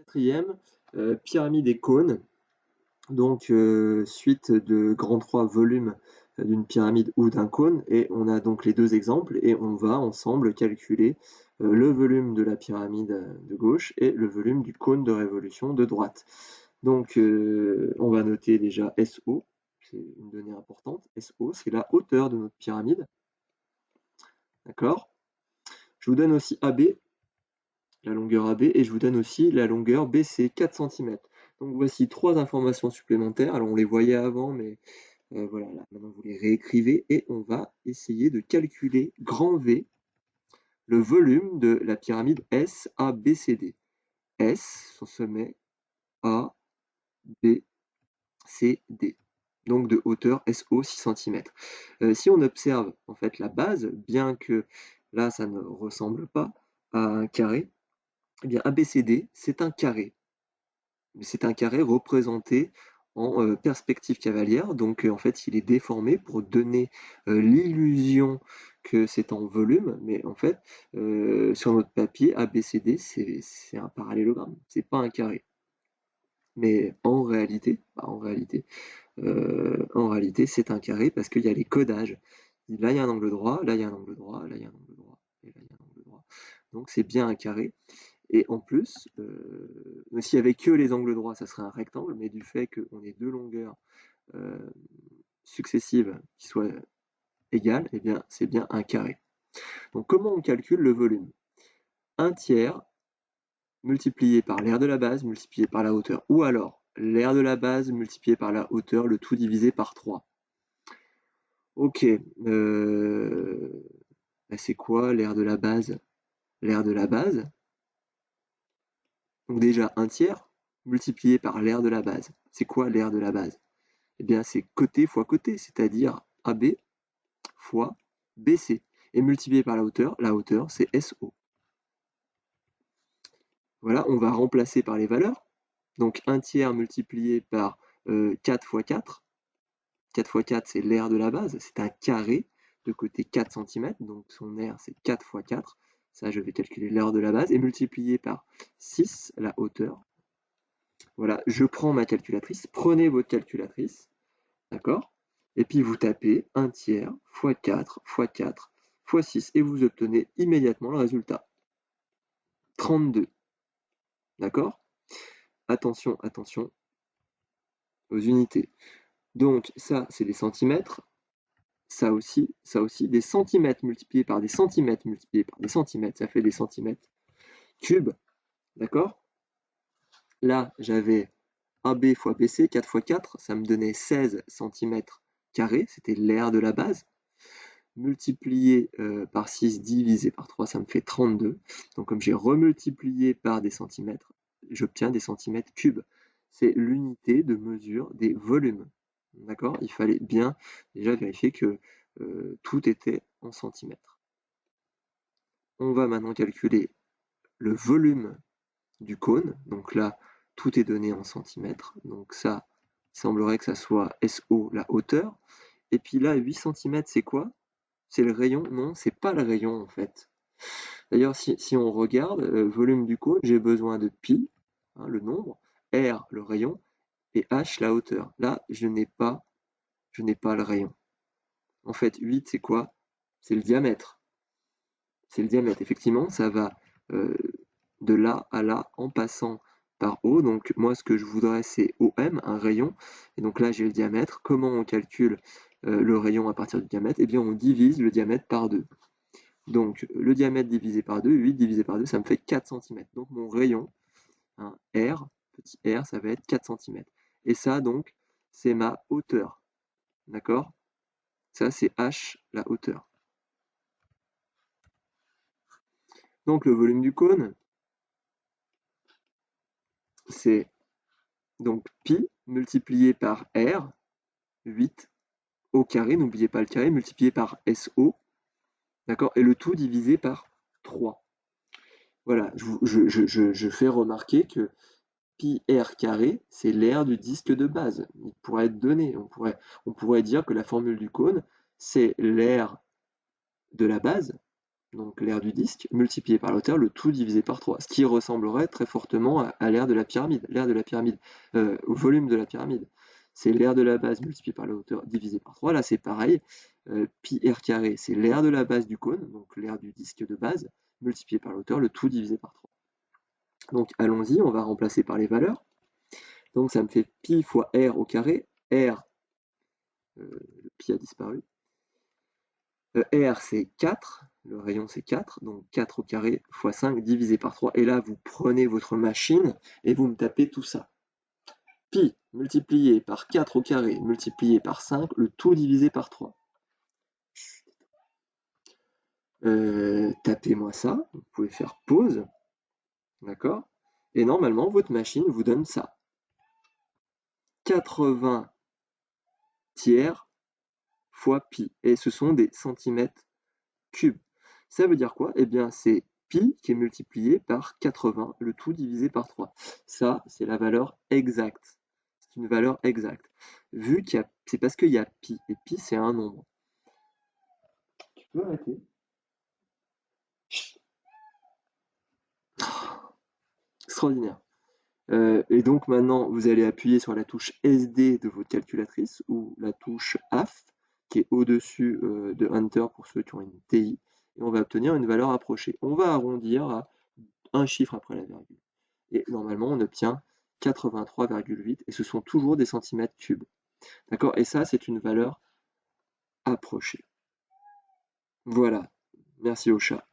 Quatrième, pyramide et cône. Donc, suite de grands trois volumes d'une pyramide ou d'un cône, et on a donc les deux exemples, et on va ensemble calculer le volume de la pyramide de gauche et le volume du cône de révolution de droite. Donc, on va noter déjà SO, c'est une donnée importante. SO, c'est la hauteur de notre pyramide. D'accord? Je vous donne aussi AB, la longueur AB, et je vous donne aussi la longueur BC, 4 cm. Donc voici trois informations supplémentaires. Alors on les voyait avant, mais voilà, là, maintenant vous les réécrivez et on va essayer de calculer grand V, le volume de la pyramide SABCD. S, son sommet, A, B, C, D. Donc de hauteur SO 6 cm. Si on observe en fait la base, bien que là ça ne ressemble pas à un carré, eh bien ABCD c'est un carré. C'est un carré représenté en perspective cavalière, donc en fait il est déformé pour donner l'illusion que c'est en volume, mais en fait sur notre papier ABCD c'est un parallélogramme, c'est pas un carré. Mais en réalité c'est un carré parce qu'il y a les codages. Là il y a un angle droit, là il y a un angle droit, là il y a un angle droit, et là il y a un angle droit. Donc c'est bien un carré. Et en plus, s'il n'y avait que les angles droits, ça serait un rectangle, mais du fait qu'on ait deux longueurs euh, successives qui soient égales, eh bien, c'est bien un carré. Donc comment on calcule le volume? Un tiers multiplié par l'aire de la base multiplié par la hauteur. Ou alors, l'aire de la base multiplié par la hauteur, le tout divisé par 3. Ok, c'est quoi l'aire de la base? L'aire de la base, donc déjà un tiers multiplié par l'aire de la base. C'est quoi l'aire de la base? Eh bien, c'est côté fois côté, c'est-à-dire AB fois BC. Et multiplié par la hauteur c'est SO. Voilà, on va remplacer par les valeurs. Donc 1 tiers multiplié par 4 fois 4. 4 fois 4, c'est l'aire de la base. C'est un carré de côté 4 cm. Donc son aire, c'est 4 fois 4. Ça, je vais calculer l'aire de la base. Et multiplié par 6, la hauteur. Voilà, je prends ma calculatrice. Prenez votre calculatrice. D'accord? Et puis vous tapez 1 tiers fois 4 fois 4 fois 6 et vous obtenez immédiatement le résultat. 32. D'accord? Attention, attention aux unités. Donc ça, c'est des centimètres. Ça aussi, des centimètres multipliés par des centimètres multipliés par des centimètres, ça fait des centimètres cubes. D'accord? Là, j'avais AB fois BC, 4 fois 4, ça me donnait 16 centimètres carrés, c'était l'aire de la base. Multiplié par 6 divisé par 3, ça me fait 32. Donc comme j'ai remultiplié par des centimètres, j'obtiens des centimètres cubes. C'est l'unité de mesure des volumes. D'accord? Il fallait bien déjà vérifier que tout était en centimètres. On va maintenant calculer le volume du cône. Donc là, tout est donné en centimètres. Donc ça, il semblerait que ça soit SO, la hauteur. Et puis là, 8 cm, c'est quoi? C'est le rayon? Non, c'est pas le rayon en fait. D'ailleurs, si on regarde, volume du cône, j'ai besoin de pi, hein, le nombre, r, le rayon, et h, la hauteur. Là, je n'ai pas le rayon. En fait, 8, c'est quoi? C'est le diamètre. C'est le diamètre. Effectivement, ça va de là à là en passant par O. Donc moi, ce que je voudrais, c'est OM, un rayon. Et donc là, j'ai le diamètre. Comment on calcule le rayon à partir du diamètre? Eh bien, on divise le diamètre par 2. Donc le diamètre divisé par 2, 8 divisé par 2, ça me fait 4 cm. Donc mon rayon, hein, R, petit r, ça va être 4 cm. Et ça, donc, c'est ma hauteur. D'accord? Ça, c'est H, la hauteur. Donc le volume du cône, c'est donc pi multiplié par R, 8 au carré, n'oubliez pas le carré, multiplié par SO, d'accord? Et le tout divisé par 3. Voilà, je fais remarquer que pi r carré, c'est l'aire du disque de base. Il pourrait être donné. On pourrait dire que la formule du cône, c'est l'aire de la base donc l'aire du disque, multiplié par la hauteur, le tout divisé par 3, ce qui ressemblerait très fortement à l'aire de la pyramide, au volume de la pyramide. C'est l'aire de la base multiplié par la hauteur divisé par 3, là c'est pareil, pi r carré, c'est l'aire de la base du cône, donc l'aire du disque de base, multiplié par la hauteur, le tout divisé par 3. Donc allons-y, on va remplacer par les valeurs. Donc ça me fait pi fois r au carré, r, le pi a disparu, R c'est 4, le rayon c'est 4, donc 4 au carré fois 5 divisé par 3. Et là, vous prenez votre machine et vous me tapez tout ça. Pi multiplié par 4 au carré multiplié par 5, le tout divisé par 3. Tapez-moi ça, vous pouvez faire pause, d'accord? Et normalement, votre machine vous donne ça. 80 tiers fois pi. Et ce sont des centimètres cubes. Ça veut dire quoi? Eh bien, c'est pi qui est multiplié par 80, le tout divisé par 3. Ça, c'est la valeur exacte. C'est une valeur exacte. Vu qu'il y a, c'est parce qu'il y a pi, et pi, c'est un nombre. Tu peux arrêter? Extraordinaire. Et donc maintenant, vous allez appuyer sur la touche SD de votre calculatrice ou la touche AF qui est au-dessus de Enter pour ceux qui ont une TI et on va obtenir une valeur approchée. On va arrondir à un chiffre après la virgule. Et normalement, on obtient 83,8 et ce sont toujours des centimètres cubes. D'accord? Et ça, c'est une valeur approchée. Voilà. Merci au chat.